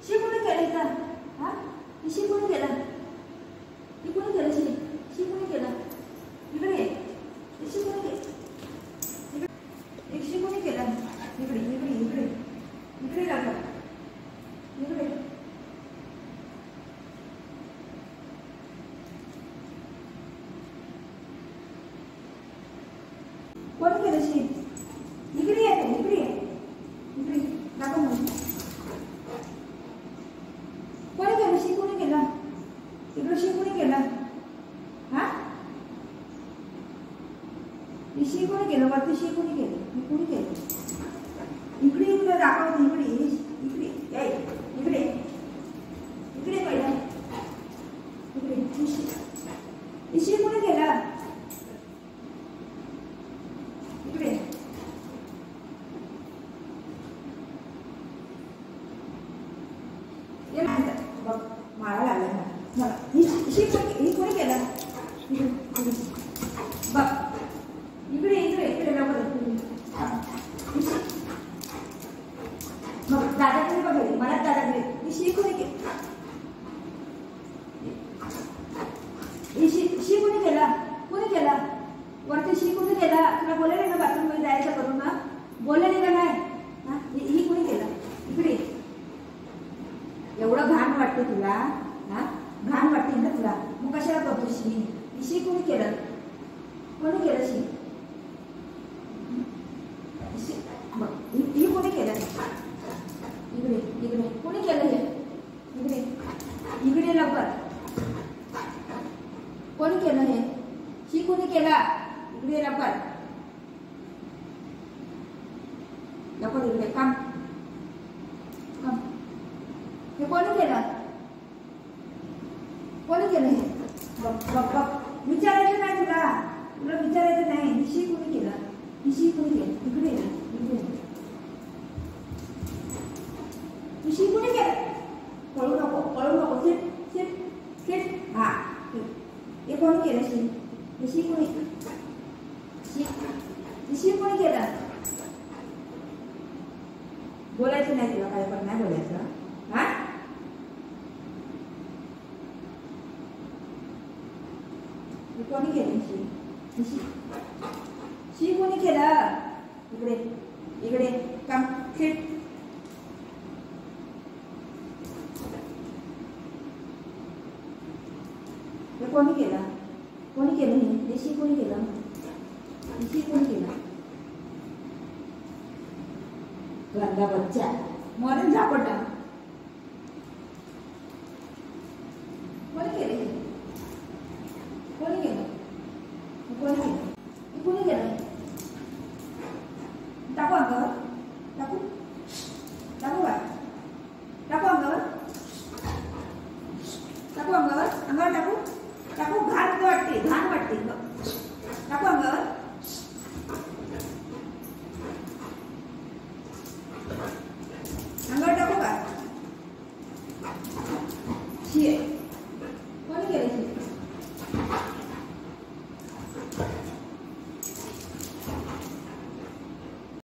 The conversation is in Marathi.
शी कोणी केलं इथं? हा, शी कोणी केलं? ही कोणी केलं? शी कोणी केलं? इकडे शी कोणी केलं? एक शी कोणी केलं? इकडे इकडे इकडे इकडे टाका, इकडे कोणी केलं? शी इकडे ये, इकडे ये, इकडे दाखव मला. कोणी केलं? शी कोणी केलं? इकडे शी कोणी केलं? हा, शी कोणी केलं? वरती शी कोणी केलं? कोणी केलं? इकडे तुला दाखवते, इकडे इकडे इकडे इकडे पहिला इकडे शी कोणी केलं? इकडे बघ मारा लागला मला. ही कोणी केलं? बघ इकडे इकडे इकडे मग दादाकडे बघायची मला. दादाकडे ही शी कोणी केली? शी कोणी केला? कोणी केला? वरती शी कोणी केला? तुला बोलले नाही का बाथरूम मध्ये जायचं करून? ना बोलले नाही का? नाही. ही कोणी केलं? इकडे एवढं घाण वाटते तुला? हा, घाण वाटते ना तुला, मग कशाला करतो शी कोणी केलं? कोणी केलं शी? ही कोणी केलं? इकडे इकडे कोणी केलं? हे इकडे इकडे लवकर कोणी केलं? हे शी कोणी केला? इकडे लवकर लवकर इकडे काम काम. हे कोणी केलं? कोणी केलं? हे बघ बघ बघ, विचारायचं नाही तुला, तुला विचारायचं नाही. शी कोणी केलं? शी कोणी केलं? इकडे इकडे शी कोणी केलं? पळू नको, पळू नको. Sit sit sit. हा, हे कोणी केलं? शी कोणी? शी कोणी केलं? बोलायचं नाही तुला, काय पण नाही बोलायचं. हा, कोणी केलं? शी कोणी केलं? इकडे इकडे काम. सिट. हे कोणी केलं? कोणी केलं? हे शी कोणी केलं? शी कोणी केलं? गंदा बच्चा मरून झापटा. कोणी केलं? कोणी केलं? कोणी केलं? कोणी केलं? टाकू अंगावर, टाकू टाकू का? टाकू अंगावर, टाकू अंगावर, अंगावर टाकू टाकू. घाण वाटते, घाण वाटते. टाकू अंगावर. अंगावर टाकू का? शी आहे.